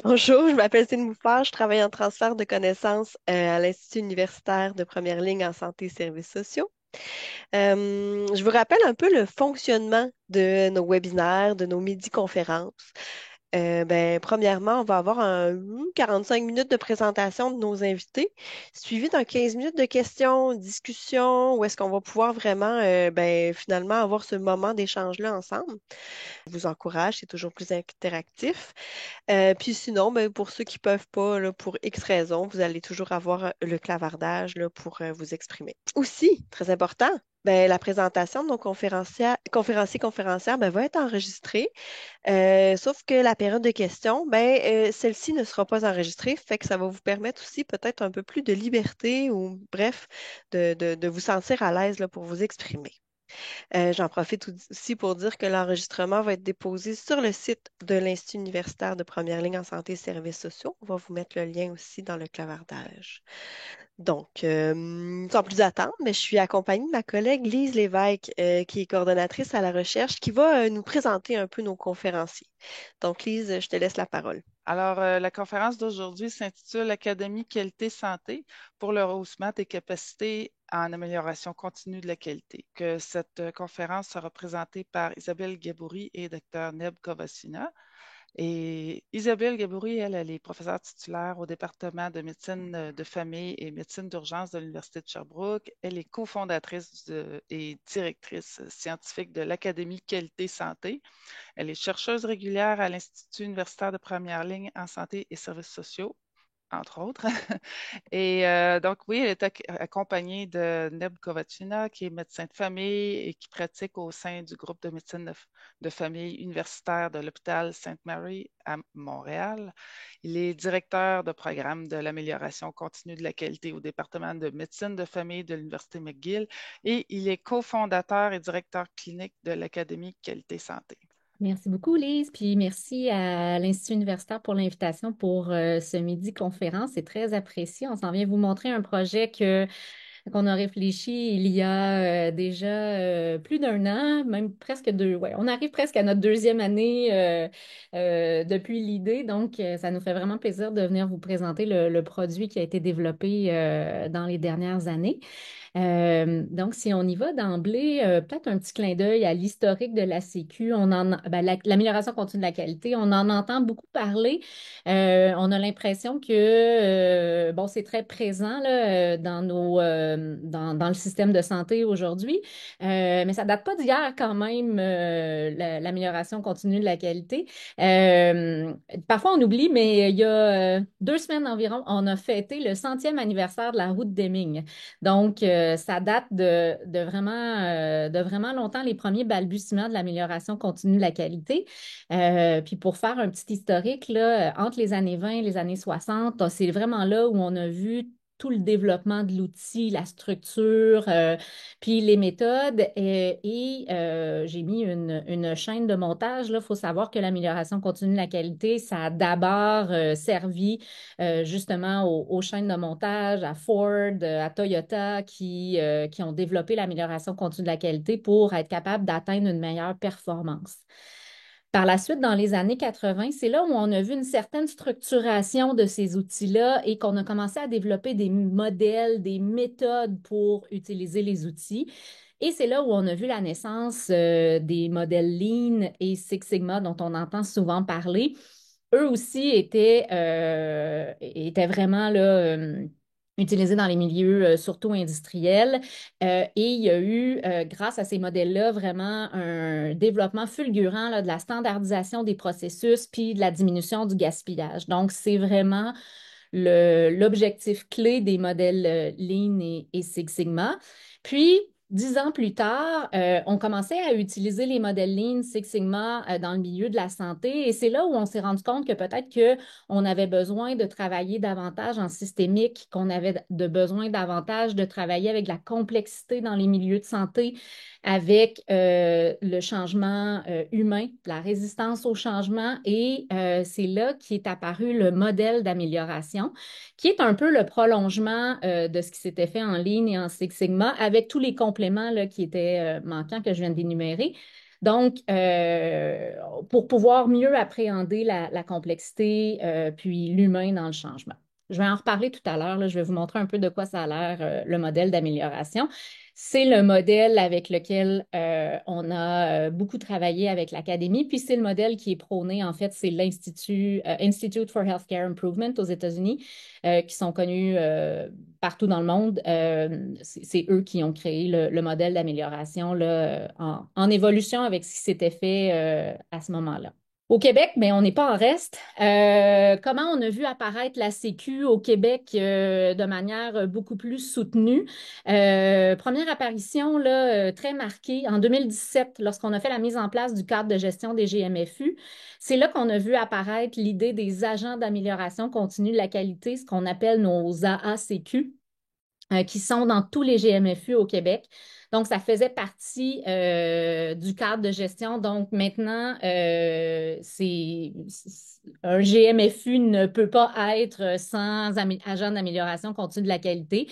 Bonjour, je m'appelle Céline Mouffard, je travaille en transfert de connaissances à l'Institut universitaire de première ligne en santé et services sociaux. Je vous rappelle un peu le fonctionnement de nos webinaires, de nos midi-conférences. Premièrement, on va avoir 45 minutes de présentation de nos invités, suivi d'un 15 minutes de questions, discussions, où est-ce qu'on va pouvoir vraiment finalement avoir ce moment d'échange-là ensemble. Je vous encourage, c'est toujours plus interactif. Puis sinon, ben, pour ceux qui ne peuvent pas, là, pour X raisons, vous allez toujours avoir le clavardage là, pour vous exprimer. Aussi, très important, ben, la présentation de nos conférenciers-conférencières ben, va être enregistrée, sauf que la période de questions, celle-ci ne sera pas enregistrée, fait que ça va vous permettre aussi peut-être un peu plus de liberté ou bref, de vous sentir à l'aise là, pour vous exprimer. J'en profite aussi pour dire que l'enregistrement va être déposé sur le site de l'Institut universitaire de première ligne en santé et services sociaux. On va vous mettre le lien aussi dans le clavardage. Donc, sans plus attendre, mais je suis accompagnée de ma collègue Lise Lévesque, qui est coordonnatrice à la recherche, qui va nous présenter un peu nos conférenciers. Donc, Lise, je te laisse la parole. Alors, la conférence d'aujourd'hui s'intitule Académie qualité santé pour le rehaussement des capacités en amélioration continue de la qualité. Que cette conférence sera présentée par Isabelle Gaboury et Dr. Neb Kovacina. Et Isabelle Gaboury, elle est professeure titulaire au département de médecine de famille et médecine d'urgence de l'Université de Sherbrooke. Elle est cofondatrice et directrice scientifique de l'Académie qualité santé. Elle est chercheuse régulière à l'Institut universitaire de première ligne en santé et services sociaux, entre autres. Et donc, oui, elle est accompagnée de Neb Kovacina, qui est médecin de famille et qui pratique au sein du groupe de médecine de famille universitaire de l'hôpital Sainte-Marie à Montréal. Il est directeur de programme de l'amélioration continue de la qualité au département de médecine de famille de l'Université McGill et il est cofondateur et directeur clinique de l'Académie Qualité Santé. Merci beaucoup, Lise. Puis merci à l'Institut universitaire pour l'invitation pour ce midi conférence. C'est très apprécié. On s'en vient vous montrer un projet qu'on a réfléchi il y a déjà plus d'un an, même presque deux. Ouais, on arrive presque à notre deuxième année depuis l'idée. Donc, ça nous fait vraiment plaisir de venir vous présenter le produit qui a été développé dans les dernières années. Donc, si on y va d'emblée, peut-être un petit clin d'œil à l'historique de la Sécu. L'amélioration continue de la qualité, on en entend beaucoup parler. On a l'impression que bon, c'est très présent là, dans le système de santé aujourd'hui, mais ça date pas d'hier quand même, l'amélioration continue de la qualité. Euh, Parfois, on oublie, mais il y a 2 semaines environ, on a fêté le 100e anniversaire de la route Deming. Donc, ça date de vraiment longtemps, les premiers balbutiements de l'amélioration continue de la qualité. Puis pour faire un petit historique, là, entre les années 20 et les années 60, c'est vraiment là où on a vu tout le développement de l'outil, la structure, puis les méthodes. J'ai mis une chaîne de montage. Il faut savoir que l'amélioration continue de la qualité, ça a d'abord servi justement aux chaînes de montage, à Ford, à Toyota, qui ont développé l'amélioration continue de la qualité pour être capable d'atteindre une meilleure performance. Par la suite, dans les années 80, c'est là où on a vu une certaine structuration de ces outils-là et qu'on a commencé à développer des modèles, des méthodes pour utiliser les outils. Et c'est là où on a vu la naissance des modèles Lean et Six Sigma dont on entend souvent parler. Eux aussi étaient vraiment là, utilisés dans les milieux surtout industriels. Et il y a eu, grâce à ces modèles-là, vraiment un développement fulgurant là, de la standardisation des processus puis de la diminution du gaspillage. Donc, c'est vraiment l'objectif clé des modèles Lean et Six Sigma. Puis, 10 ans plus tard, on commençait à utiliser les modèles Lean, Six Sigma dans le milieu de la santé et c'est là où on s'est rendu compte que peut-être qu'on avait besoin de travailler davantage en systémique, qu'on avait besoin davantage de travailler avec la complexité dans les milieux de santé, avec le changement humain, la résistance au changement et c'est là qu'est apparu le modèle d'amélioration qui est un peu le prolongement de ce qui s'était fait en ligne et en Six Sigma, avec tous les compléments là, qui étaient manquants que je viens d'énumérer. Donc, pour pouvoir mieux appréhender la complexité, puis l'humain dans le changement. Je vais en reparler tout à l'heure. Je vais vous montrer un peu de quoi ça a l'air, le modèle d'amélioration. C'est le modèle avec lequel on a beaucoup travaillé avec l'Académie, puis c'est le modèle qui est prôné, en fait, c'est l'Institut Institute for Healthcare Improvement aux États-Unis, qui sont connus partout dans le monde. C'est eux qui ont créé le modèle d'amélioration là, en évolution avec ce qui s'était fait à ce moment-là. Au Québec, mais on n'est pas en reste. Comment on a vu apparaître la Sécu au Québec de manière beaucoup plus soutenue? Première apparition là, très marquée en 2017, lorsqu'on a fait la mise en place du cadre de gestion des GMFU. C'est là qu'on a vu apparaître l'idée des agents d'amélioration continue de la qualité, ce qu'on appelle nos AACQ, qui sont dans tous les GMFU au Québec. Donc, ça faisait partie du cadre de gestion. Donc, maintenant, un GMFU ne peut pas être sans agent d'amélioration continue de la qualité.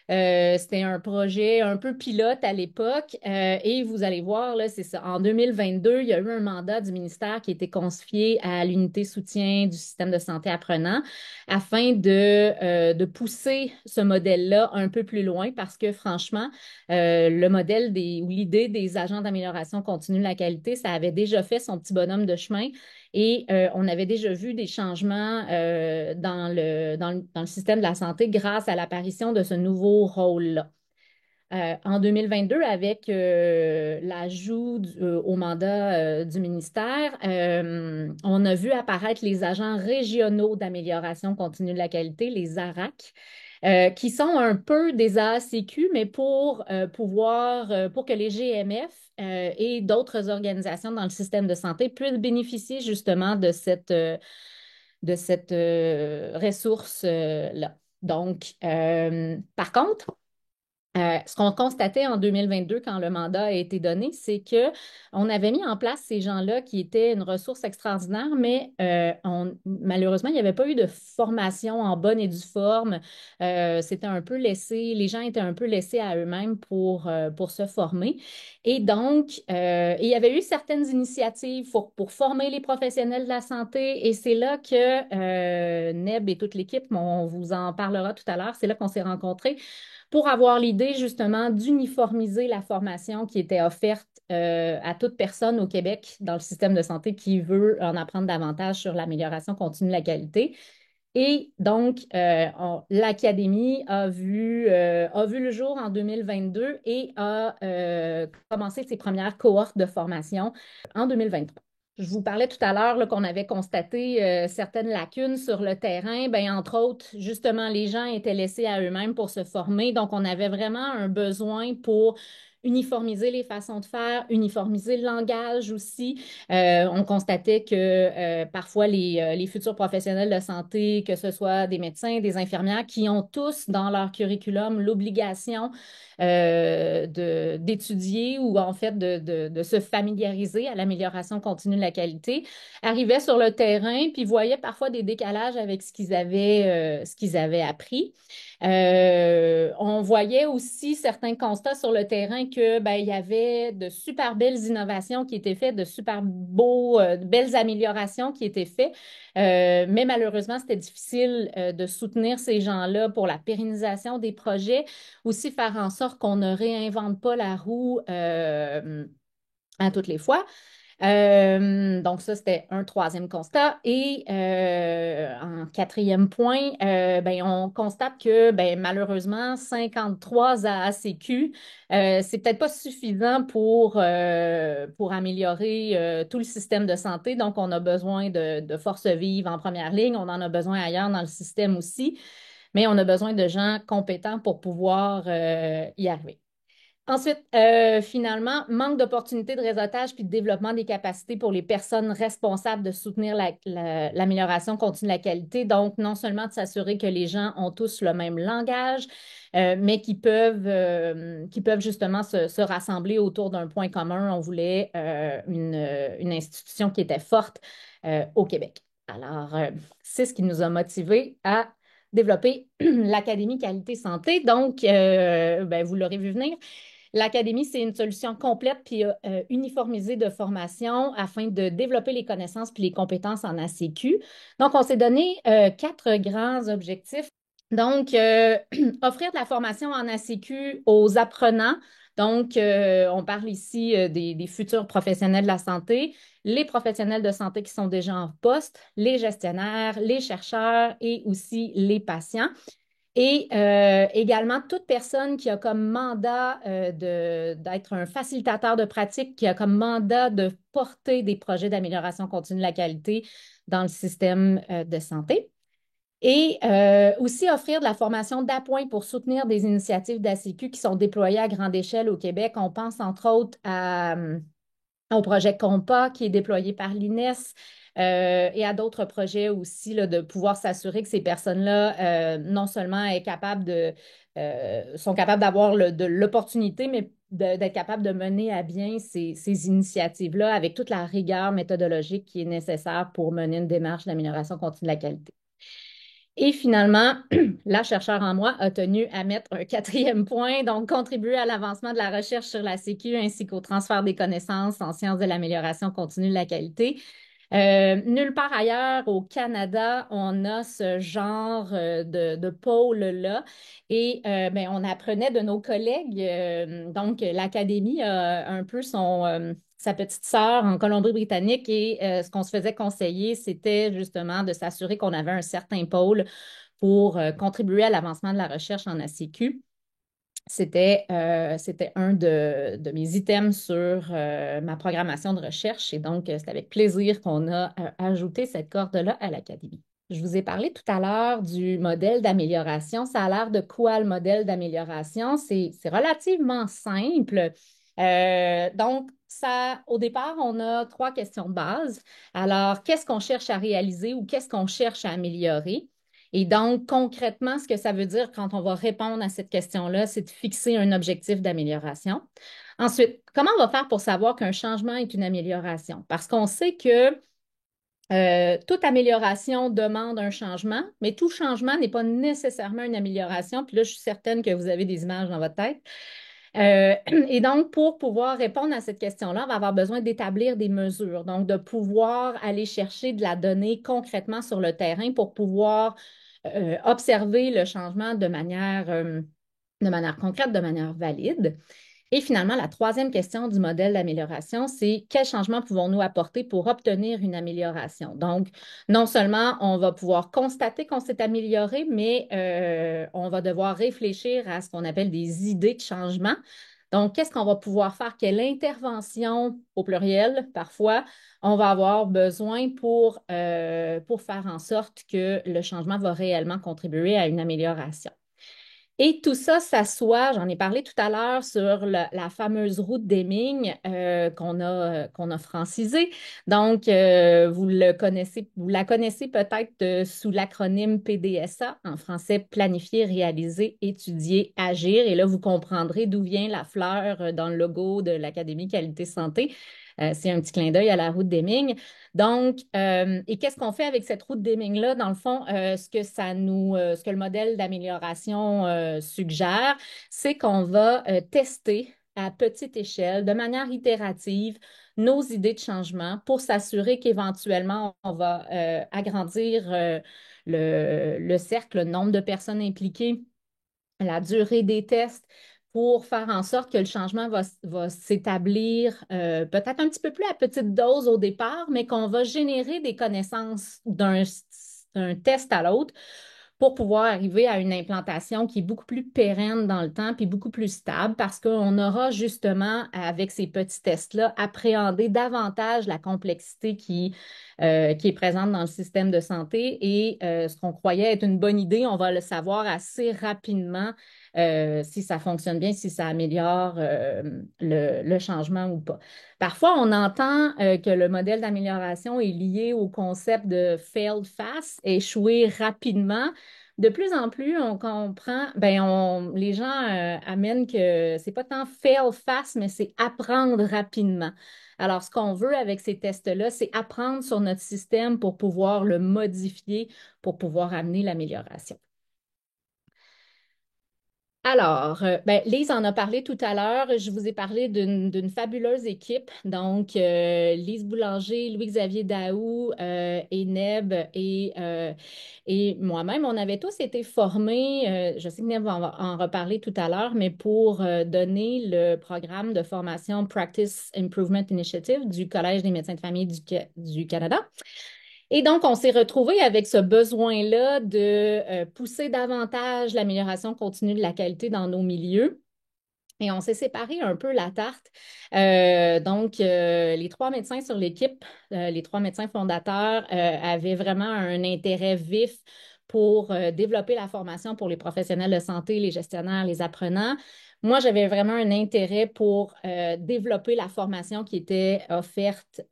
C'était un projet un peu pilote à l'époque et vous allez voir, là, c'est ça. En 2022, il y a eu un mandat du ministère qui a été confié à l'unité soutien du système de santé apprenant afin de pousser ce modèle-là un peu plus loin parce que franchement, le modèle ou l'idée des agents d'amélioration continue de la qualité, ça avait déjà fait son petit bonhomme de chemin. Et on avait déjà vu des changements dans le système de la santé grâce à l'apparition de ce nouveau rôle-là. En 2022, avec l'ajout au mandat du ministère, on a vu apparaître les agents régionaux d'amélioration continue de la qualité, les ARAC, qui sont un peu des AACQ, mais pour pour que les GMF et d'autres organisations dans le système de santé puissent bénéficier justement de cette ressource-là. Donc, par contre, ce qu'on constatait en 2022 quand le mandat a été donné, c'est qu'on avait mis en place ces gens-là qui étaient une ressource extraordinaire, mais malheureusement, il n'y avait pas eu de formation en bonne et due forme. C'était un peu laissé, les gens étaient un peu laissés à eux-mêmes pour se former. Et donc, il y avait eu certaines initiatives pour former les professionnels de la santé et c'est là que Neb et toute l'équipe, on vous en parlera tout à l'heure, c'est là qu'on s'est rencontrés pour avoir l'idée justement d'uniformiser la formation qui était offerte à toute personne au Québec dans le système de santé qui veut en apprendre davantage sur l'amélioration continue de la qualité. Et donc, l'Académie a vu le jour en 2022 et a commencé ses premières cohortes de formation en 2023. Je vous parlais tout à l'heure qu'on avait constaté certaines lacunes sur le terrain. Bien, entre autres, justement, les gens étaient laissés à eux-mêmes pour se former. Donc, on avait vraiment un besoin pour uniformiser les façons de faire, uniformiser le langage aussi. On constatait que parfois les futurs professionnels de santé, que ce soit des médecins, des infirmières, qui ont tous dans leur curriculum l'obligation d'étudier ou en fait de se familiariser à l'amélioration continue de la qualité, arrivaient sur le terrain puis voyaient parfois des décalages avec ce qu'ils avaient appris. On voyait aussi certains constats sur le terrain que ben, il y avait de super belles innovations qui étaient faites, de super de belles améliorations qui étaient faites, mais malheureusement, c'était difficile de soutenir ces gens-là pour la pérennisation des projets, aussi faire en sorte qu'on ne réinvente pas la roue à toutes les fois. Donc, ça, c'était un troisième constat. Et en quatrième point, ben, on constate que ben, malheureusement, 53 AACQ, c'est peut-être pas suffisant pour améliorer tout le système de santé. Donc, on a besoin de forces vives en première ligne. On en a besoin ailleurs dans le système aussi. Mais on a besoin de gens compétents pour pouvoir y arriver. Ensuite, finalement, manque d'opportunités de réseautage puis de développement des capacités pour les personnes responsables de soutenir l'amélioration continue de la qualité. Donc, non seulement de s'assurer que les gens ont tous le même langage, mais qui peuvent justement se rassembler autour d'un point commun. On voulait une institution qui était forte au Québec. Alors, c'est ce qui nous a motivés à développer l'Académie Qualité Santé. Donc, ben, vous l'aurez vu venir. L'Académie, c'est une solution complète puis uniformisée de formation afin de développer les connaissances puis les compétences en ACQ. Donc, on s'est donné 4 grands objectifs. Donc, offrir de la formation en ACQ aux apprenants. Donc, on parle ici des futurs professionnels de la santé, les professionnels de santé qui sont déjà en poste, les gestionnaires, les chercheurs et aussi les patients. Et également, toute personne qui a comme mandat d'être un facilitateur de pratique, qui a comme mandat de porter des projets d'amélioration continue de la qualité dans le système de santé. Et aussi offrir de la formation d'appoint pour soutenir des initiatives d'ACQ qui sont déployées à grande échelle au Québec. On pense entre autres au projet COMPA qui est déployé par l'INES et à d'autres projets aussi là, de pouvoir s'assurer que ces personnes-là non seulement sont capables d'avoir de l'opportunité, mais d'être capables de mener à bien ces initiatives-là avec toute la rigueur méthodologique qui est nécessaire pour mener une démarche d'amélioration continue de la qualité. Et finalement, la chercheure en moi a tenu à mettre un 4e point, donc contribuer à l'avancement de la recherche sur la Sécu ainsi qu'au transfert des connaissances en sciences de l'amélioration continue de la qualité. Nulle part ailleurs au Canada, on a ce genre de pôle-là. Et ben, on apprenait de nos collègues. Donc, l'Académie a un peu sa petite sœur en Colombie-Britannique et ce qu'on se faisait conseiller, c'était justement de s'assurer qu'on avait un certain pôle pour contribuer à l'avancement de la recherche en ACQ. C'était un de mes items sur ma programmation de recherche et donc c'est avec plaisir qu'on a ajouté cette corde-là à l'Académie. Je vous ai parlé tout à l'heure du modèle d'amélioration. Ça a l'air de quoi le modèle d'amélioration? C'est relativement simple. Donc, au départ, on a 3 questions de base. Alors, qu'est-ce qu'on cherche à réaliser ou qu'est-ce qu'on cherche à améliorer? Et donc, concrètement, ce que ça veut dire quand on va répondre à cette question-là, c'est de fixer un objectif d'amélioration. Ensuite, comment on va faire pour savoir qu'un changement est une amélioration? Parce qu'on sait que toute amélioration demande un changement, mais tout changement n'est pas nécessairement une amélioration. Puis là, je suis certaine que vous avez des images dans votre tête. Et donc, pour pouvoir répondre à cette question-là, on va avoir besoin d'établir des mesures, donc de pouvoir aller chercher de la donnée concrètement sur le terrain pour pouvoir observer le changement de manière concrète, de manière valide. Et finalement, la 3e question du modèle d'amélioration, c'est quels changements pouvons-nous apporter pour obtenir une amélioration? Donc, non seulement on va pouvoir constater qu'on s'est amélioré, mais on va devoir réfléchir à ce qu'on appelle des idées de changement. Donc, qu'est-ce qu'on va pouvoir faire? Quelle intervention, au pluriel, parfois, on va avoir besoin pour faire en sorte que le changement va réellement contribuer à une amélioration. Et tout ça s'assoit, j'en ai parlé tout à l'heure sur la fameuse route Deming qu'on a francisée. Donc, vous la connaissez peut-être sous l'acronyme PDSA, en français Planifier, Réaliser, Étudier, Agir. Et là, vous comprendrez d'où vient la fleur dans le logo de l'Académie Qualité Santé. C'est un petit clin d'œil à la route Deming. Donc, et qu'est-ce qu'on fait avec cette route Deming-là? Dans le fond, ce que le modèle d'amélioration suggère, c'est qu'on va tester à petite échelle, de manière itérative, nos idées de changement pour s'assurer qu'éventuellement, on va agrandir le cercle, le nombre de personnes impliquées, la durée des tests pour faire en sorte que le changement va s'établir peut-être un petit peu plus à petite dose au départ, mais qu'on va générer des connaissances d'un test à l'autre pour pouvoir arriver à une implantation qui est beaucoup plus pérenne dans le temps puis beaucoup plus stable parce qu'on aura justement, avec ces petits tests-là, appréhendé davantage la complexité qui est présente dans le système de santé et ce qu'on croyait être une bonne idée, on va le savoir assez rapidement si ça fonctionne bien, si ça améliore le changement ou pas. Parfois, on entend que le modèle d'amélioration est lié au concept de failed fast, échouer rapidement. De plus en plus, on comprend, les gens amènent que c'est pas tant fail fast, mais c'est apprendre rapidement. Alors, ce qu'on veut avec ces tests-là, c'est apprendre sur notre système pour pouvoir le modifier, pour pouvoir amener l'amélioration. Alors, Lise en a parlé tout à l'heure. Je vous ai parlé d'une fabuleuse équipe. Donc, Lise Boulanger, Louis-Xavier Daou, Neb et moi-même, on avait tous été formés. Je sais que Neb va en reparler tout à l'heure, mais pour donner le programme de formation Practice Improvement Initiative du Collège des médecins de famille du Canada. Et donc, on s'est retrouvé avec ce besoin-là de pousser davantage l'amélioration continue de la qualité dans nos milieux. Et on s'est séparé un peu la tarte. Les trois médecins sur l'équipe, les trois médecins fondateurs, avaient vraiment un intérêt vif pour développer la formation pour les professionnels de santé, les gestionnaires, les apprenants. Moi, j'avais vraiment un intérêt pour développer la formation qui était offerte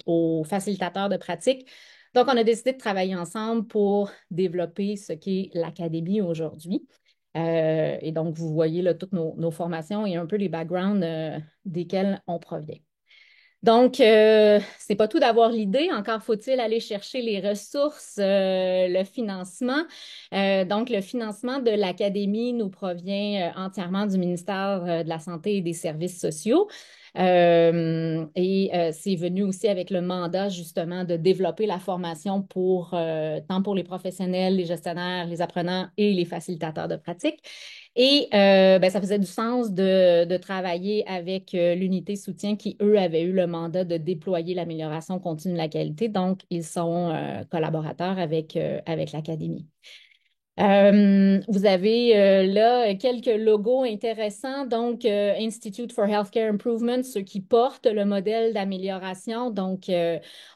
aux facilitateurs de pratique. Donc, on a décidé de travailler ensemble pour développer ce qu'est l'académie aujourd'hui. Et donc, vous voyez là, toutes nos formations et un peu les backgrounds desquels on provient. Donc, c'est pas tout d'avoir l'idée, encore faut-il aller chercher les ressources, le financement. Donc, le financement de l'Académie nous provient entièrement du ministère de la Santé et des Services sociaux. C'est venu aussi avec le mandat justement de développer la formation tant pour les professionnels, les gestionnaires, les apprenants et les facilitateurs de pratique. Ça faisait du sens de travailler avec l'unité soutien qui, eux, avaient eu le mandat de déployer l'amélioration continue de la qualité. Donc, ils sont collaborateurs avec l'Académie. Vous avez là quelques logos intéressants. Donc, Institute for Healthcare Improvement, ceux qui portent le modèle d'amélioration. Donc,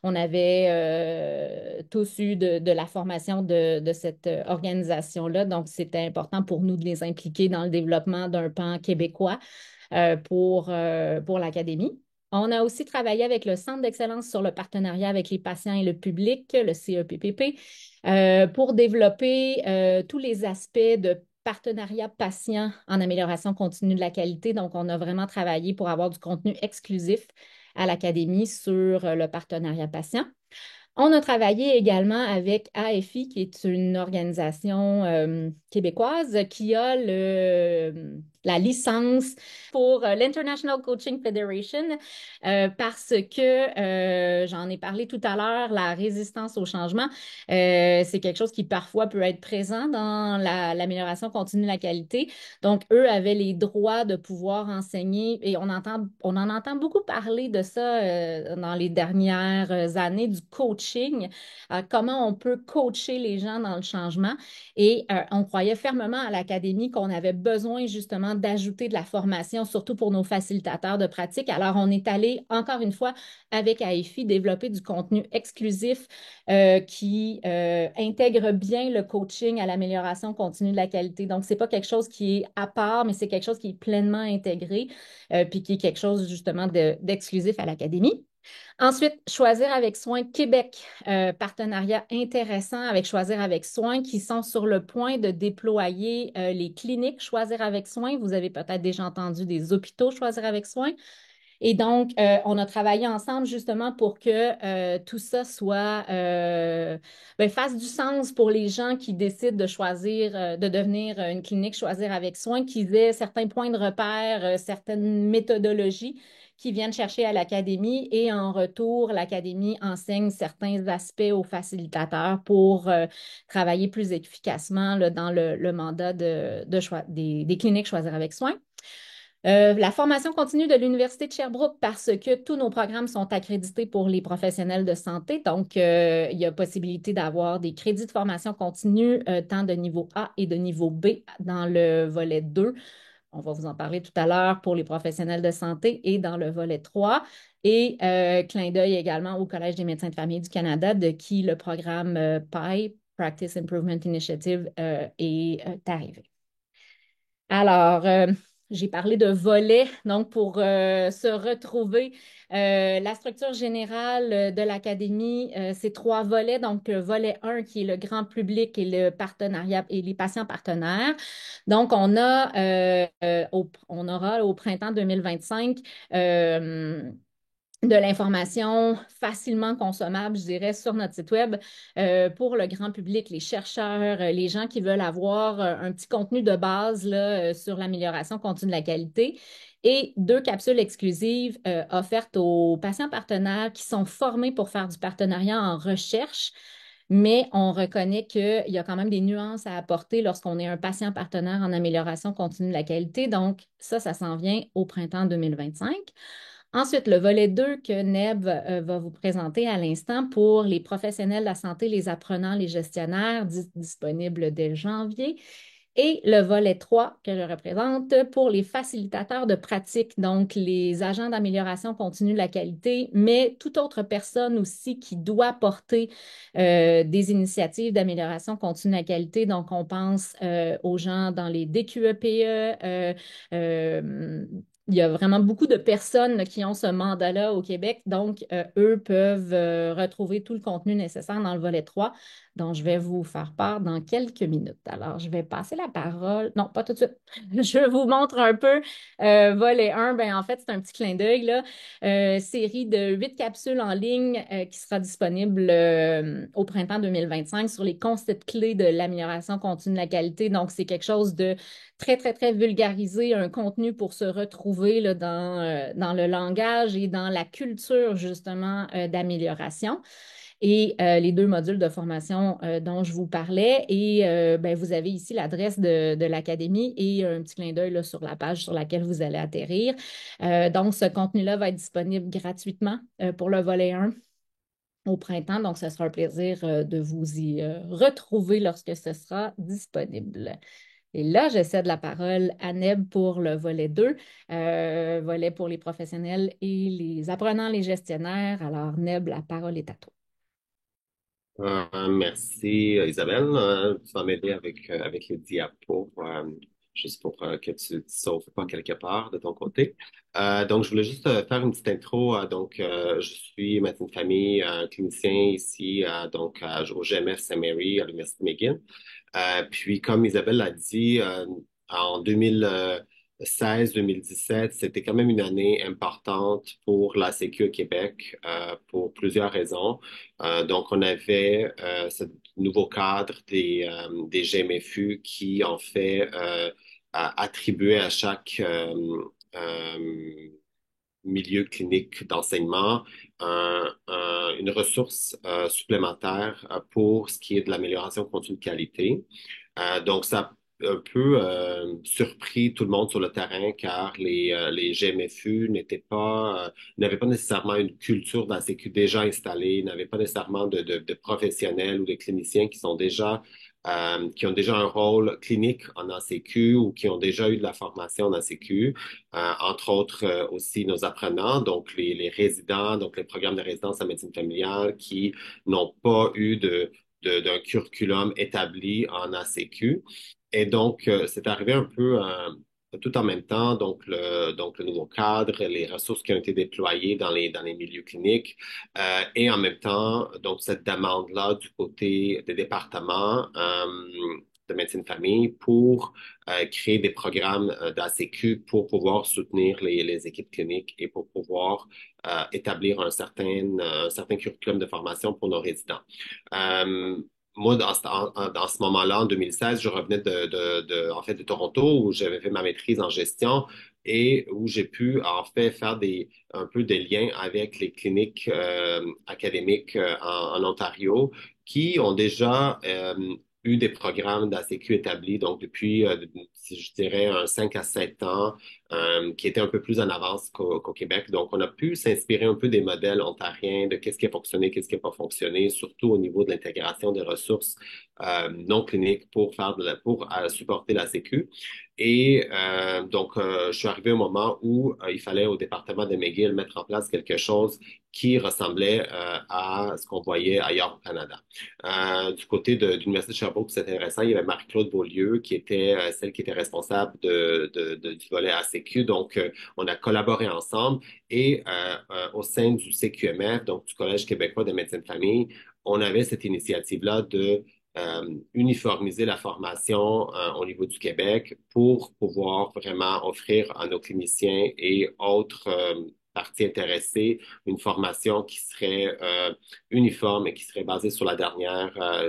on avait tous eu de la formation de cette organisation-là. Donc, c'était important pour nous de les impliquer dans le développement d'un pan québécois pour l'Académie. On a aussi travaillé avec le Centre d'excellence sur le partenariat avec les patients et le public, le CEPPP, pour développer tous les aspects de partenariat patient en amélioration continue de la qualité. Donc, on a vraiment travaillé pour avoir du contenu exclusif à l'Académie sur le partenariat patient. On a travaillé également avec AFI, qui est une organisation québécoise qui a la licence pour l'International Coaching Federation parce que, j'en ai parlé tout à l'heure, la résistance au changement, c'est quelque chose qui parfois peut être présent dans l'amélioration continue de la qualité. Donc, eux avaient les droits de pouvoir enseigner et on en entend beaucoup parler de ça dans les dernières années, du coaching, comment on peut coacher les gens dans le changement. Et on croyait fermement à l'Académie qu'on avait besoin justement d'ajouter de la formation, surtout pour nos facilitateurs de pratique. Alors, on est allé, encore une fois, avec AIFI, développer du contenu exclusif qui intègre bien le coaching à l'amélioration continue de la qualité. Donc, ce n'est pas quelque chose qui est à part, mais c'est quelque chose qui est pleinement intégré, puis qui est quelque chose justement d'exclusif à l'Académie. Ensuite, Choisir avec soin Québec, partenariat intéressant avec Choisir avec soin qui sont sur le point de déployer les cliniques Choisir avec soin. Vous avez peut-être déjà entendu des hôpitaux Choisir avec soin. Et donc, on a travaillé ensemble justement pour que tout ça fasse du sens pour les gens qui décident de choisir, de devenir une clinique Choisir avec soin, qu'ils aient certains points de repère, certaines méthodologies qui viennent chercher à l'académie et en retour, l'académie enseigne certains aspects aux facilitateurs pour travailler plus efficacement là, dans le mandat des cliniques Choisir avec soin. La formation continue de l'Université de Sherbrooke parce que tous nos programmes sont accrédités pour les professionnels de santé. Donc, il y a possibilité d'avoir des crédits de formation continue, tant de niveau A et de niveau B dans le volet 2. On va vous en parler tout à l'heure pour les professionnels de santé et dans le volet 3. Et clin d'œil également au Collège des médecins de famille du Canada, de qui le programme PI, Practice Improvement Initiative, est arrivé. Alors, j'ai parlé de volets, donc pour se retrouver, la structure générale de l'académie, c'est trois volets. Donc, le volet 1 qui est le grand public et le partenariat et les patients partenaires. Donc, on aura au printemps 2025 de l'information facilement consommable, je dirais, sur notre site web pour le grand public, les chercheurs, les gens qui veulent avoir un petit contenu de base là, sur l'amélioration continue de la qualité et 2 capsules exclusives offertes aux patients partenaires qui sont formés pour faire du partenariat en recherche. Mais on reconnaît qu'il y a quand même des nuances à apporter lorsqu'on est un patient partenaire en amélioration continue de la qualité. Donc, ça s'en vient au printemps 2025. Ensuite, le volet 2 que Neb va vous présenter à l'instant pour les professionnels de la santé, les apprenants, les gestionnaires, disponible dès janvier. Et le volet 3 que je représente pour les facilitateurs de pratique, donc les agents d'amélioration continue de la qualité, mais toute autre personne aussi qui doit porter des initiatives d'amélioration continue de la qualité. Donc, on pense aux gens dans les DQEPE, il y a vraiment beaucoup de personnes là, qui ont ce mandat-là au Québec. Donc, eux peuvent retrouver tout le contenu nécessaire dans le volet 3, dont je vais vous faire part dans quelques minutes. Alors, je vais passer la parole. Non, pas tout de suite. Je vous montre un peu volet 1. Ben, en fait, c'est un petit clin d'œil, là. Série de 8 capsules en ligne qui sera disponible au printemps 2025 sur les concepts clés de l'amélioration continue de la qualité. Donc, c'est quelque chose de très, très, très vulgarisé, un contenu pour se retrouver là, dans le langage et dans la culture, justement, d'amélioration. Et les 2 modules de formation dont je vous parlais. Et ben, vous avez ici l'adresse de l'académie et un petit clin d'œil là, sur la page sur laquelle vous allez atterrir. Donc, ce contenu-là va être disponible gratuitement pour le volet 1 au printemps. Donc, ce sera un plaisir de vous y retrouver lorsque ce sera disponible. Et là, je cède la parole à Neb pour le volet 2, volet pour les professionnels et les apprenants, les gestionnaires. Alors, Neb, la parole est à toi. Merci Isabelle. Tu vas m'aider avec les diapos, juste pour que tu ne te sauves pas quelque part de ton côté. Donc, je voulais juste faire une petite intro. Je suis médecin de famille, clinicien ici au GMF Saint-Mary à l'Université de McGill. Puis, comme Isabelle l'a dit, en 2016-2017, c'était quand même une année importante pour la Sécu au Québec pour plusieurs raisons. Donc, on avait ce nouveau cadre des GMFU qui, en fait, attribuait à chaque milieu clinique d'enseignement une ressource supplémentaire pour ce qui est de l'amélioration continue de qualité. Donc, ça a un peu surpris tout le monde sur le terrain car les GMFU n'avaient pas nécessairement une culture d'ACQ déjà installée, n'avaient pas nécessairement de professionnels ou de cliniciens qui ont déjà un rôle clinique en ACQ ou qui ont déjà eu de la formation en ACQ, entre autres aussi nos apprenants, donc les résidents, donc les programmes de résidence en médecine familiale qui n'ont pas eu d'un curriculum établi en ACQ. Et donc, c'est arrivé un peu tout en même temps, donc le nouveau cadre, les ressources qui ont été déployées dans les milieux cliniques, et en même temps, donc cette demande-là du côté des départements de médecine famille pour créer des programmes d'ACQ pour pouvoir soutenir les équipes cliniques et pour pouvoir établir un certain curriculum de formation pour nos résidents. Euh, Moi, dans ce moment-là, en 2016, je revenais en fait, de Toronto où j'avais fait ma maîtrise en gestion et où j'ai pu, en fait, faire un peu des liens avec les cliniques académiques en Ontario qui ont déjà eu des programmes d'ACQ établis, donc depuis, je dirais, 5 à 7 ans, qui étaient un peu plus en avance qu'au Québec. Donc, on a pu s'inspirer un peu des modèles ontariens, de qu'est-ce qui a fonctionné, qu'est-ce qui n'a pas fonctionné, surtout au niveau de l'intégration des ressources non cliniques pour supporter la Sécu. Et je suis arrivé au moment où il fallait au département de McGill mettre en place quelque chose qui ressemblait à ce qu'on voyait ailleurs au Canada. Du côté de l'Université de Sherbrooke, c'est intéressant, il y avait Marie-Claude Beaulieu qui était celle qui était responsable du volet ACQ. Donc, on a collaboré ensemble et au sein du CQMF, donc du Collège québécois de médecine de famille, on avait cette initiative-là de uniformiser la formation au niveau du Québec pour pouvoir vraiment offrir à nos cliniciens et autres parties intéressées, une formation qui serait uniforme et qui serait basée sur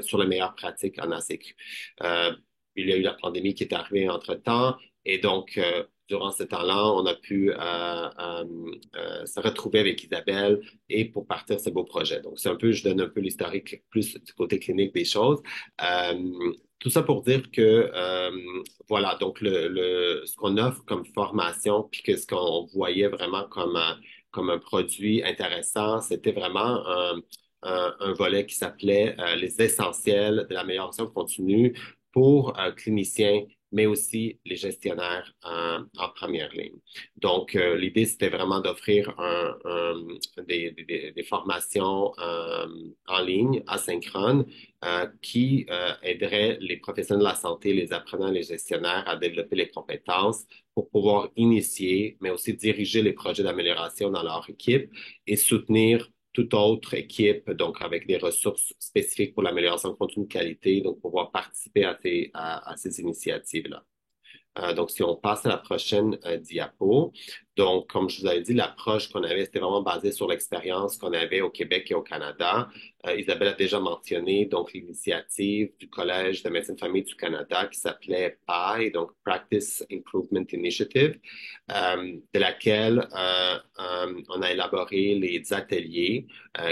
sur les meilleures pratiques en ACQ. Euh, il y a eu la pandémie qui est arrivée entre-temps et donc, durant ce temps-là, on a pu se retrouver avec Isabelle et pour partir ce beau projet. Donc, c'est un peu, je donne un peu l'historique plus du côté clinique des choses. Tout ça pour dire que, voilà, donc ce qu'on offre comme formation, puis que ce qu'on voyait vraiment comme un produit intéressant, c'était vraiment un volet qui s'appelait les essentiels de l'amélioration continue pour cliniciens, mais aussi les gestionnaires en première ligne. Donc, l'idée, c'était vraiment d'offrir des formations en ligne, asynchrones, qui aideraient les professionnels de la santé, les apprenants, les gestionnaires à développer les compétences pour pouvoir initier, mais aussi diriger les projets d'amélioration dans leur équipe et soutenir toute autre équipe, donc avec des ressources spécifiques pour l'amélioration continue de qualité, donc pouvoir participer à ces initiatives-là. Donc, si on passe à la prochaine diapo, donc, comme je vous avais dit, l'approche qu'on avait, c'était vraiment basée sur l'expérience qu'on avait au Québec et au Canada. Isabelle a déjà mentionné donc l'initiative du Collège de médecine de famille du Canada qui s'appelait PIE, donc Practice Improvement Initiative, de laquelle on a élaboré les ateliers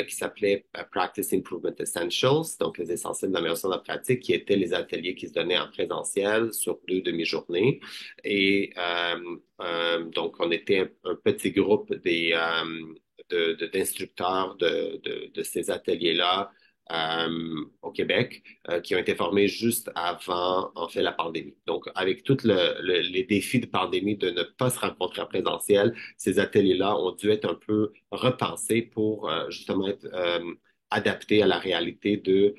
qui s'appelaient Practice Improvement Essentials, donc les essentiels de l'amélioration de la pratique, qui étaient les ateliers qui se donnaient en présentiel sur 2 demi-journées. Et donc, on était un petit groupe d'instructeurs de ces ateliers-là au Québec qui ont été formés juste avant, en fait, la pandémie. Donc, avec tous les défis de pandémie de ne pas se rencontrer en présentiel, ces ateliers-là ont dû être un peu repensés pour justement être adaptés à la réalité de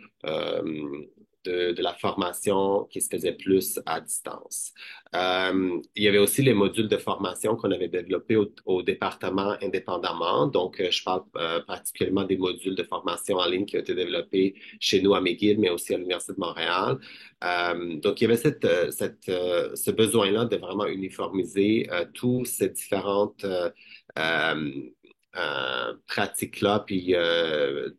la formation qui se faisait plus à distance. Il y avait aussi les modules de formation qu'on avait développés au département indépendamment. Donc, je parle particulièrement des modules de formation en ligne qui ont été développés chez nous à McGill, mais aussi à l'Université de Montréal. Donc, il y avait ce besoin-là de vraiment uniformiser tous ces différentes pratiques-là, puis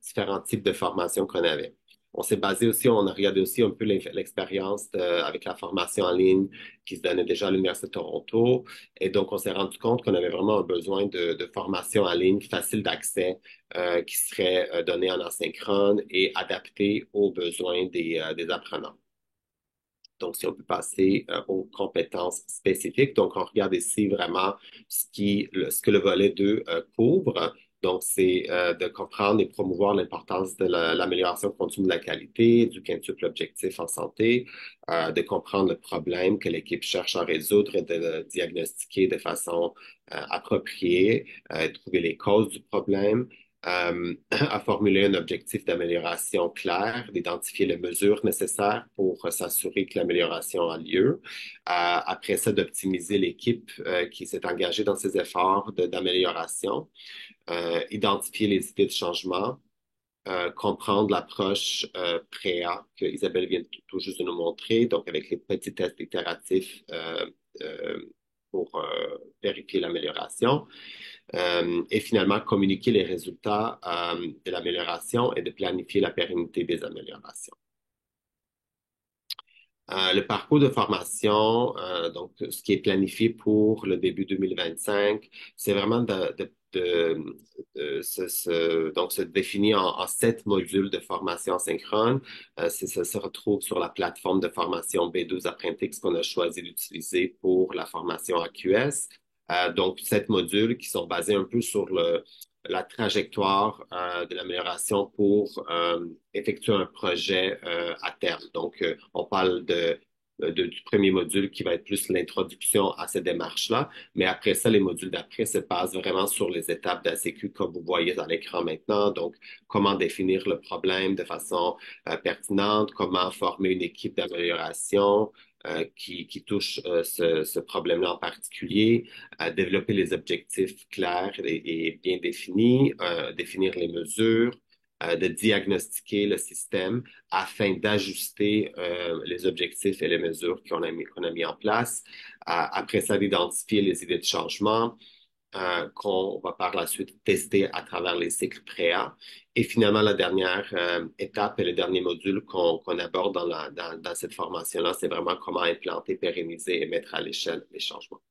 différents types de formations qu'on avait. On s'est basé aussi, on a regardé aussi un peu l'expérience avec la formation en ligne qui se donnait déjà à l'Université de Toronto. Et donc, on s'est rendu compte qu'on avait vraiment un besoin de formation en ligne facile d'accès qui serait donnée en asynchrone et adaptée aux besoins des apprenants. Donc, si on peut passer aux compétences spécifiques. Donc, on regarde ici vraiment ce que le volet 2 couvre. Donc, c'est de comprendre et promouvoir l'importance de l'amélioration continue de la qualité, du quintuple objectif en santé, de comprendre le problème que l'équipe cherche à résoudre et de le diagnostiquer de façon appropriée, trouver les causes du problème, à formuler un objectif d'amélioration clair, d'identifier les mesures nécessaires pour s'assurer que l'amélioration a lieu. Après ça, d'optimiser l'équipe qui s'est engagée dans ces efforts d'amélioration, identifier les idées de changement, comprendre l'approche PREA que Isabelle vient tout juste de nous montrer, donc avec les petits tests itératifs pour vérifier l'amélioration. Et finalement, communiquer les résultats de l'amélioration et de planifier la pérennité des améliorations. Le parcours de formation, donc ce qui est planifié pour le début 2025, c'est vraiment donc se définir en 7 modules de formation synchrone. Ça se retrouve sur la plateforme de formation B12 Apprentix qu'on a choisi d'utiliser pour la formation AQS. Donc, 7 modules qui sont basés un peu sur la trajectoire de l'amélioration pour effectuer un projet à terme. Donc, on parle du premier module qui va être plus l'introduction à ces démarches-là. Mais après ça, les modules d'après se basent vraiment sur les étapes d'ACQ comme vous voyez à l'écran maintenant. Donc, comment définir le problème de façon pertinente, comment former une équipe d'amélioration, qui touche ce problème-là en particulier, développer les objectifs clairs et bien définis, définir les mesures, de diagnostiquer le système afin d'ajuster les objectifs et les mesures qu'on a mis en place. Après ça, d'identifier les idées de changement, qu'on va par la suite tester à travers les cycles préa. Et finalement, la dernière étape et le dernier module qu'on aborde dans cette formation-là, c'est vraiment comment implanter, pérenniser et mettre à l'échelle les changements.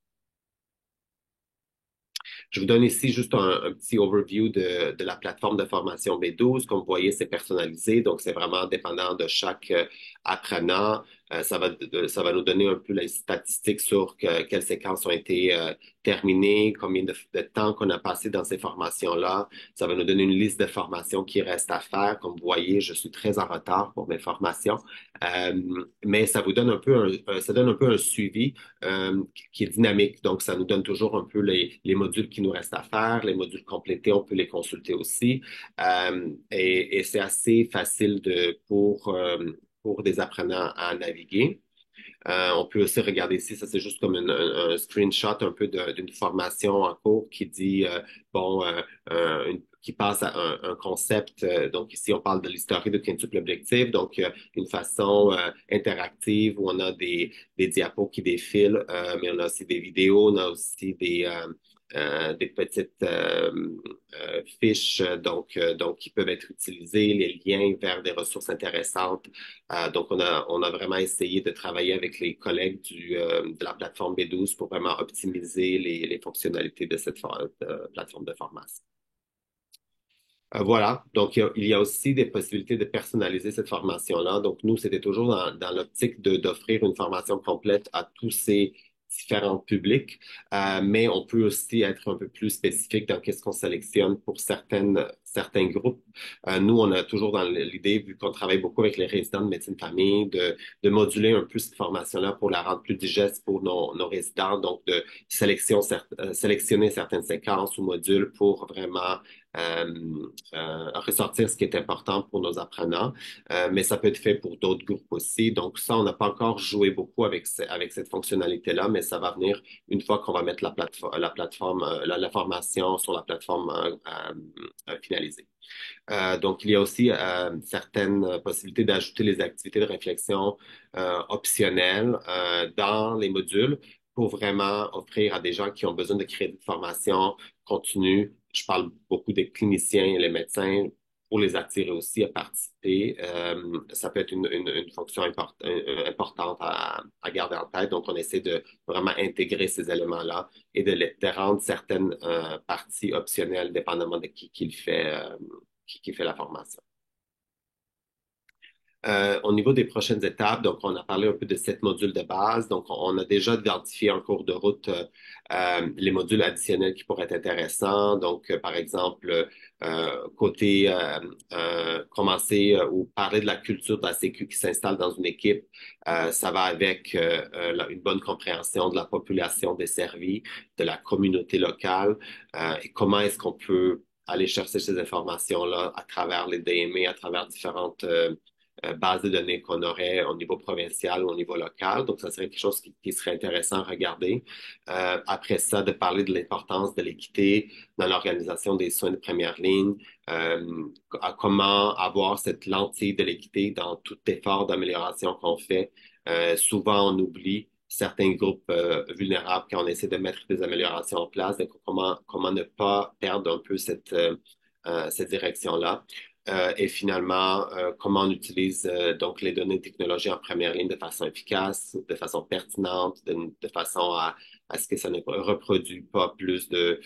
Je vous donne ici juste un petit overview de la plateforme de formation B12. Comme vous voyez, c'est personnalisé, donc c'est vraiment dépendant de chaque apprenant. Ça va nous donner un peu les statistiques sur quelles séquences ont été terminées, combien de temps qu'on a passé dans ces formations-là. Ça va nous donner une liste de formations qui reste à faire. Comme vous voyez, je suis très en retard pour mes formations, mais ça vous donne un peu ça donne un peu un suivi qui est dynamique. Donc, ça nous donne toujours un peu les modules qui nous restent à faire, les modules complétés, on peut les consulter aussi. Et c'est assez facile pour des apprenants à naviguer. On peut aussi regarder ici, ça c'est juste comme un screenshot un peu d'une formation en cours qui dit, bon, qui passe à un concept. Donc ici, on parle de l'historique de quintuple objectif, donc une façon interactive où on a des diapos qui défilent, mais on a aussi des vidéos, on a aussi des petites fiches donc qui peuvent être utilisées, les liens vers des ressources intéressantes. Donc, on a vraiment essayé de travailler avec les collègues de la plateforme B12 pour vraiment optimiser les fonctionnalités de cette plateforme de formation. Voilà, donc il y a aussi des possibilités de personnaliser cette formation-là. Donc, nous, c'était toujours dans l'optique d'offrir une formation complète à tous ces différents publics, mais on peut aussi être un peu plus spécifique dans qu'est-ce qu'on sélectionne pour certains groupes. Nous, on a toujours dans l'idée, vu qu'on travaille beaucoup avec les résidents de médecine famille, de moduler un peu cette formation-là pour la rendre plus digeste pour nos résidents, donc de sélectionner certaines séquences ou modules pour vraiment ressortir ce qui est important pour nos apprenants, mais ça peut être fait pour d'autres groupes aussi. Donc ça, on n'a pas encore joué beaucoup avec cette fonctionnalité-là, mais ça va venir une fois qu'on va mettre la formation sur la plateforme finalisée. Donc, il y a aussi certaines possibilités d'ajouter les activités de réflexion optionnelles dans les modules pour vraiment offrir à des gens qui ont besoin de crédits de formation continue. Je parle beaucoup des cliniciens et les médecins pour les attirer aussi à participer. Ça peut être une fonction importante à garder en tête. Donc, on essaie de vraiment intégrer ces éléments-là et de rendre certaines parties optionnelles dépendamment de qui le fait, qui fait la formation. Au niveau des prochaines étapes, donc on a parlé un peu de 7 modules de base. Donc, on a déjà identifié en cours de route les modules additionnels qui pourraient être intéressants. Donc, par exemple, côté commencer ou parler de la culture de la Sécu qui s'installe dans une équipe, ça va avec une bonne compréhension de la population desservie, de la communauté locale et comment est-ce qu'on peut aller chercher ces informations-là à travers les DME, à travers différentes bases de données qu'on aurait au niveau provincial ou au niveau local. Donc, ça serait quelque chose qui serait intéressant à regarder. Après ça, de parler de l'importance de l'équité dans l'organisation des soins de première ligne, à comment avoir cette lentille de l'équité dans tout effort d'amélioration qu'on fait. Souvent, on oublie certains groupes vulnérables quand on essaie de mettre des améliorations en place. Donc, comment ne pas perdre un peu cette direction-là. Et finalement, comment on utilise donc les données de technologie en première ligne de façon efficace, de façon pertinente, de façon à ce que ça ne reproduise pas plus de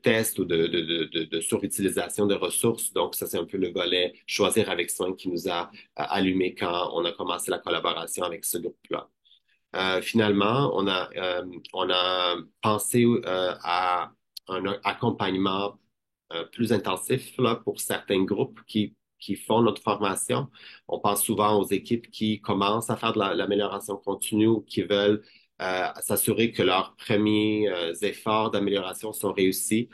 tests ou de surutilisation de ressources. Donc, ça, c'est un peu le volet choisir avec soin qui nous a allumé quand on a commencé la collaboration avec ce groupe-là. Finalement, on a pensé à un accompagnement plus intensif là, pour certains groupes qui font notre formation. On pense souvent aux équipes qui commencent à faire de l'amélioration continue ou qui veulent s'assurer que leurs premiers efforts d'amélioration sont réussis.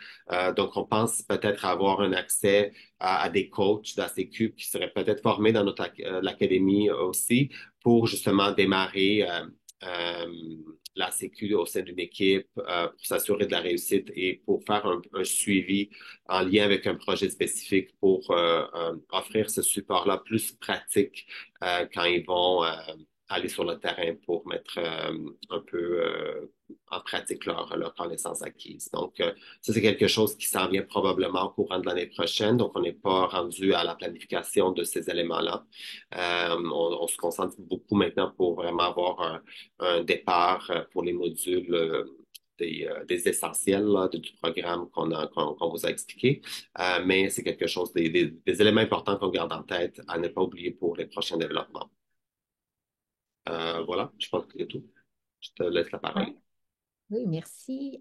Donc, on pense peut-être avoir un accès à des coachs d'ACQ qui seraient peut-être formés dans l'académie aussi pour justement démarrer euh, la sécu au sein d'une équipe pour s'assurer de la réussite et pour faire un suivi en lien avec un projet spécifique pour offrir ce support-là plus pratique quand ils vont aller sur le terrain pour mettre un peu en pratique leur connaissance acquise. Donc, ça, c'est quelque chose qui s'en vient probablement au courant de l'année prochaine. Donc, on n'est pas rendu à la planification de ces éléments-là. On se concentre beaucoup maintenant pour vraiment avoir un départ pour les modules des essentiels là, du programme qu'on vous a expliqué. Mais c'est quelque chose, des éléments importants qu'on garde en tête à ne pas oublier pour les prochains développements. Voilà, je pense que c'est tout. Je te laisse la parole. Oui, merci.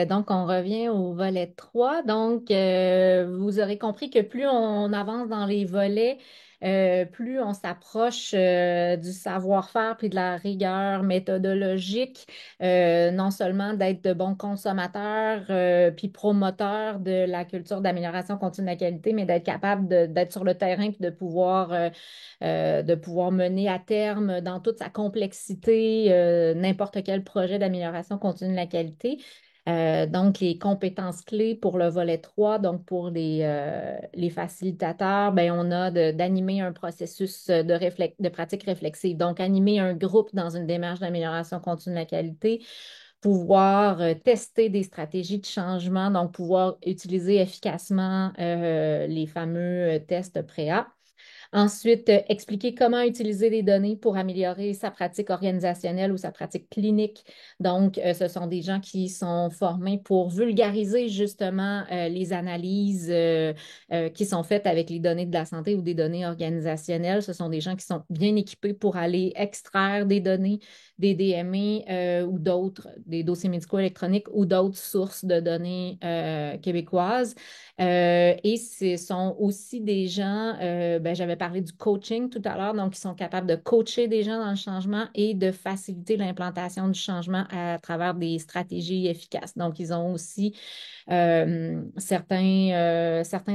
Donc, on revient au volet 3. Donc, vous aurez compris que plus on avance dans les volets, plus on s'approche du savoir-faire puis de la rigueur méthodologique, non seulement d'être de bons consommateurs puis promoteurs de la culture d'amélioration continue de la qualité, mais d'être capable d'être sur le terrain puis de pouvoir mener à terme dans toute sa complexité n'importe quel projet d'amélioration continue de la qualité. Donc, les compétences clés pour le volet 3, donc pour les facilitateurs, ben, on a d'animer un processus de pratique réflexive. Donc, animer un groupe dans une démarche d'amélioration continue de la qualité, pouvoir tester des stratégies de changement, donc pouvoir utiliser efficacement les fameux tests PREA. Ensuite, expliquer comment utiliser les données pour améliorer sa pratique organisationnelle ou sa pratique clinique. Donc, ce sont des gens qui sont formés pour vulgariser justement les analyses qui sont faites avec les données de la santé ou des données organisationnelles. Ce sont des gens qui sont bien équipés pour aller extraire des données, des DME ou d'autres, des dossiers médicaux électroniques ou d'autres sources de données québécoises. Et ce sont aussi des gens, ben, j'avais parlé du coaching tout à l'heure, donc ils sont capables de coacher des gens dans le changement et de faciliter l'implantation du changement à travers des stratégies efficaces. Donc, ils ont aussi certains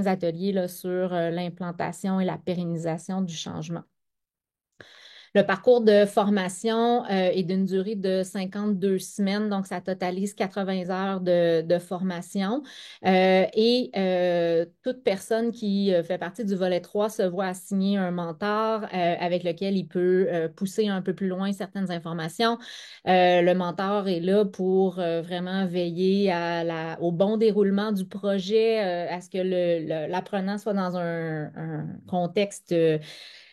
ateliers là, sur l'implantation et la pérennisation du changement. Le parcours de formation est d'une durée de 52 semaines, donc ça totalise 80 heures de formation. Toute personne qui fait partie du volet 3 se voit assigner un mentor avec lequel il peut pousser un peu plus loin certaines informations. Le mentor est là pour vraiment veiller au bon déroulement du projet, à ce que l'apprenant soit dans un contexte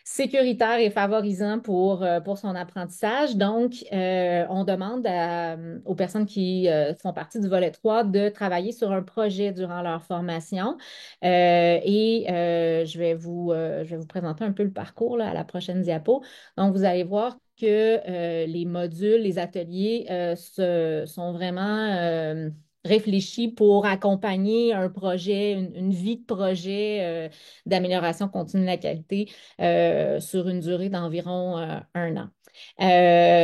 sécuritaire et favorisant pour son apprentissage. Donc, on demande aux personnes qui font partie du volet 3 de travailler sur un projet durant leur formation. Je vais vous présenter un peu le parcours là, à la prochaine diapo. Donc, vous allez voir que les modules, les ateliers sont vraiment réfléchis pour accompagner un projet, une vie de projet d'amélioration continue de la qualité sur une durée d'environ 1 an.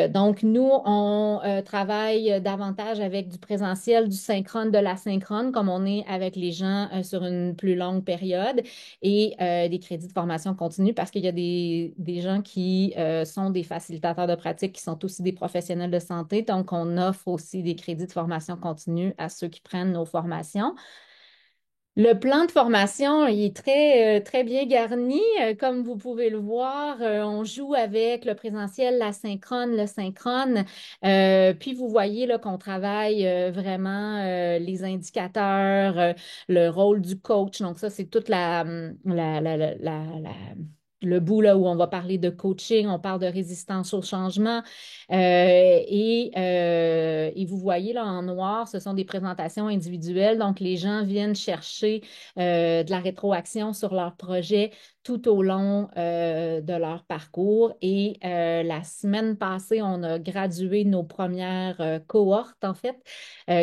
Donc, nous, on travaille davantage avec du présentiel, du synchrone, de l'asynchrone, comme on est avec les gens sur une plus longue période, et des crédits de formation continue, parce qu'il y a des gens qui sont des facilitateurs de pratique, qui sont aussi des professionnels de santé. Donc, on offre aussi des crédits de formation continue à ceux qui prennent nos formations. Le plan de formation, il est très bien garni. Comme vous pouvez le voir, on joue avec le présentiel, l'asynchrone, le synchrone. Puis vous voyez là, qu'on travaille vraiment les indicateurs, le rôle du coach. Donc ça, c'est toute le bout là, où on va parler de coaching, on parle de résistance au changement. Et vous voyez là en noir, ce sont des présentations individuelles. Donc, les gens viennent chercher de la rétroaction sur leur projet tout au long de leur parcours. Et la semaine passée, on a gradué nos premières cohortes, en fait,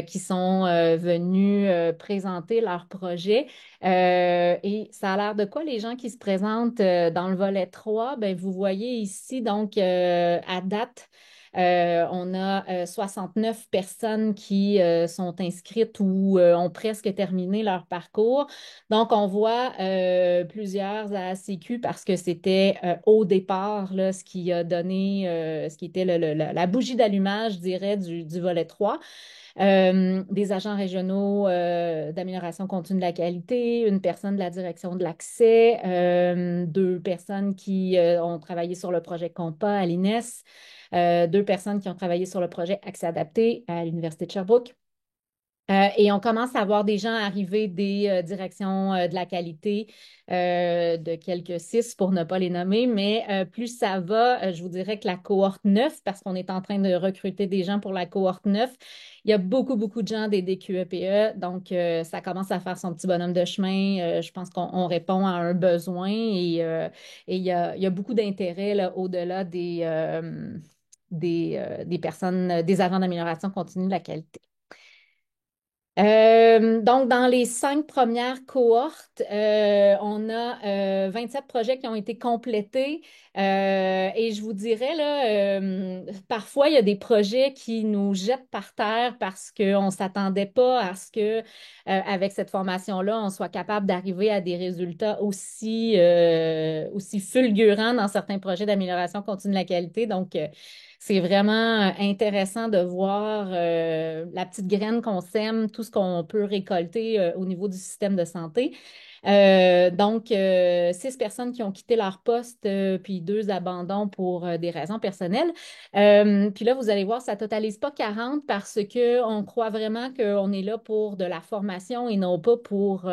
qui sont venus présenter leur projet. Et ça a l'air de quoi, les gens qui se présentent dans le volet 3? Ben, vous voyez ici, donc, à date, On a 69 personnes qui sont inscrites ou ont presque terminé leur parcours. Donc, on voit plusieurs à ACQ parce que c'était au départ là, ce qui a donné, ce qui était la bougie d'allumage, je dirais, du volet 3. Des agents régionaux d'amélioration continue de la qualité, une personne de la direction de l'accès, deux personnes qui ont travaillé sur le projet COMPA à l'INES, deux personnes qui ont travaillé sur le projet Accès adapté à l'Université de Sherbrooke. Et on commence à voir des gens arriver des directions de la qualité, de quelques 6 pour ne pas les nommer, mais plus ça va, je vous dirais que la cohorte 9, parce qu'on est en train de recruter des gens pour la cohorte 9, il y a beaucoup, beaucoup de gens des DQEPE, donc ça commence à faire son petit bonhomme de chemin. Je pense qu'on répond à un besoin et il y a beaucoup d'intérêt là, au-delà des personnes, des agents d'amélioration continue de la qualité. Donc, dans les 5 premières cohortes, on a 27 projets qui ont été complétés. Et je vous dirais, là, parfois, il y a des projets qui nous jettent par terre parce qu'on ne s'attendait pas à ce que, avec cette formation-là, on soit capable d'arriver à des résultats aussi fulgurants dans certains projets d'amélioration continue de la qualité. Donc, c'est vraiment intéressant de voir la petite graine qu'on sème, tout ce qu'on peut récolter au niveau du système de santé. Donc, 6 personnes qui ont quitté leur poste, puis 2 abandons pour des raisons personnelles. Puis là, vous allez voir, ça ne totalise pas 40 parce qu'on croit vraiment qu'on est là pour de la formation et non pas pour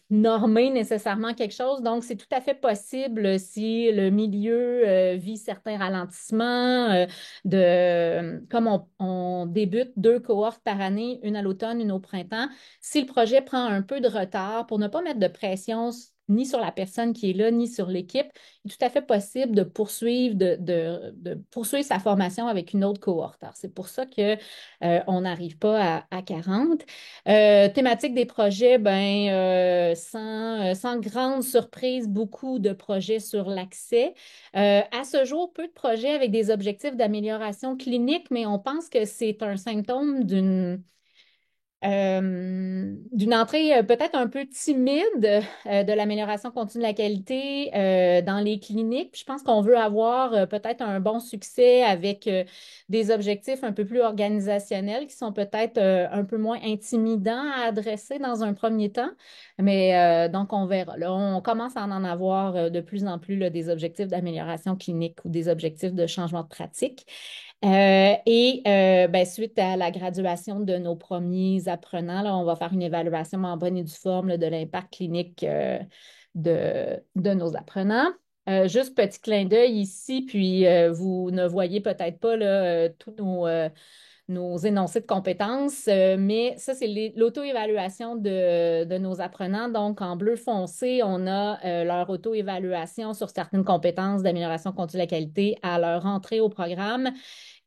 normer nécessairement quelque chose. Donc, c'est tout à fait possible si le milieu vit certains ralentissements, comme on débute 2 cohortes par année, une à l'automne, une au printemps. Si le projet prend un peu de retard, pour ne pas mettre de pression ni sur la personne qui est là, ni sur l'équipe, il est tout à fait possible de poursuivre, de poursuivre sa formation avec une autre cohorte. Alors, c'est pour ça que on n'arrive pas à 40. Thématique des projets, ben, sans grande surprise, beaucoup de projets sur l'accès. À ce jour, peu de projets avec des objectifs d'amélioration clinique, mais on pense que c'est un symptôme d'une entrée peut-être un peu timide de l'amélioration continue de la qualité dans les cliniques. Puis je pense qu'on veut avoir peut-être un bon succès avec des objectifs un peu plus organisationnels qui sont peut-être un peu moins intimidants à adresser dans un premier temps. Mais donc, on verra. Là, on commence à en avoir de plus en plus là, des objectifs d'amélioration clinique ou des objectifs de changement de pratique. Ben, suite à la graduation de nos premiers apprenants, là, on va faire une évaluation en bonne et due forme là, de l'impact clinique de nos apprenants. Juste petit clin d'œil ici, puis vous ne voyez peut-être pas là, tous nos énoncés de compétences, mais ça, c'est l'auto-évaluation de nos apprenants. Donc, en bleu foncé, on a leur auto-évaluation sur certaines compétences d'amélioration continue de la qualité à leur entrée au programme.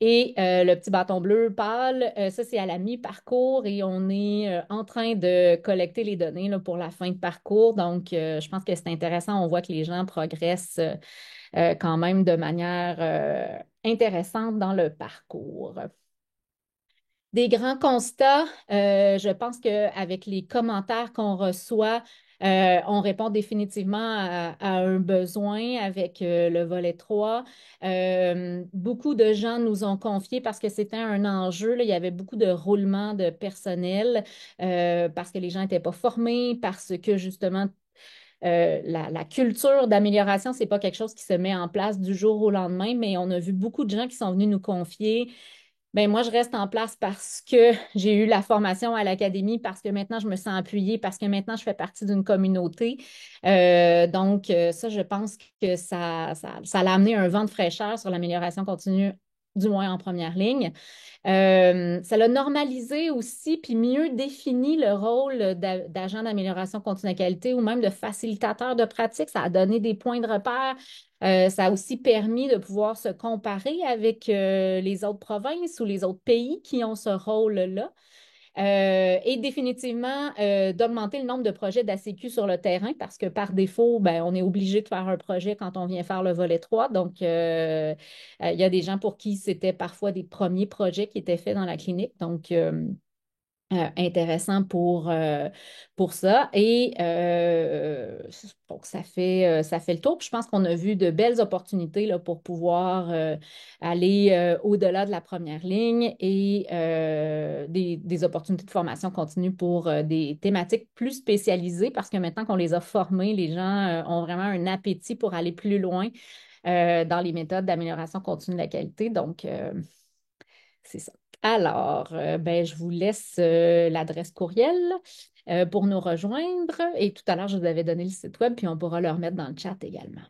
Et le petit bâton bleu pâle, ça, c'est à la mi-parcours et on est en train de collecter les données là, pour la fin de parcours. Donc, je pense que c'est intéressant. On voit que les gens progressent quand même de manière intéressante dans le parcours. Des grands constats, je pense qu'avec les commentaires qu'on reçoit, on répond définitivement à un besoin avec le volet 3. Beaucoup de gens nous ont confié parce que c'était un enjeu, là, il y avait beaucoup de roulement de personnel parce que les gens n'étaient pas formés, parce que justement, la culture d'amélioration, ce n'est pas quelque chose qui se met en place du jour au lendemain, mais on a vu beaucoup de gens qui sont venus nous confier. Ben moi, je reste en place parce que j'ai eu la formation à l'académie, parce que maintenant, je me sens appuyée, parce que maintenant, je fais partie d'une communauté. Donc, ça, je pense que ça a amené un vent de fraîcheur sur l'amélioration continue, du moins en première ligne. Ça l'a normalisé aussi, puis mieux défini le rôle d'agent d'amélioration continue de la qualité ou même de facilitateur de pratique. Ça a donné des points de repère. Ça a aussi permis de pouvoir se comparer avec les autres provinces ou les autres pays qui ont ce rôle-là. Et définitivement, d'augmenter le nombre de projets d'ACQ sur le terrain parce que par défaut, ben, on est obligé de faire un projet quand on vient faire le volet 3. Donc, il y a des gens pour qui c'était parfois des premiers projets qui étaient faits dans la clinique. Donc, intéressant pour ça. Et donc, ça fait le tour. Puis je pense qu'on a vu de belles opportunités là, pour pouvoir aller au-delà de la première ligne et des opportunités de formation continue pour des thématiques plus spécialisées parce que maintenant qu'on les a formés, les gens ont vraiment un appétit pour aller plus loin dans les méthodes d'amélioration continue de la qualité. Donc, c'est ça. Alors, ben, je vous laisse l'adresse courriel pour nous rejoindre. Et tout à l'heure, je vous avais donné le site web, puis on pourra le remettre dans le chat également.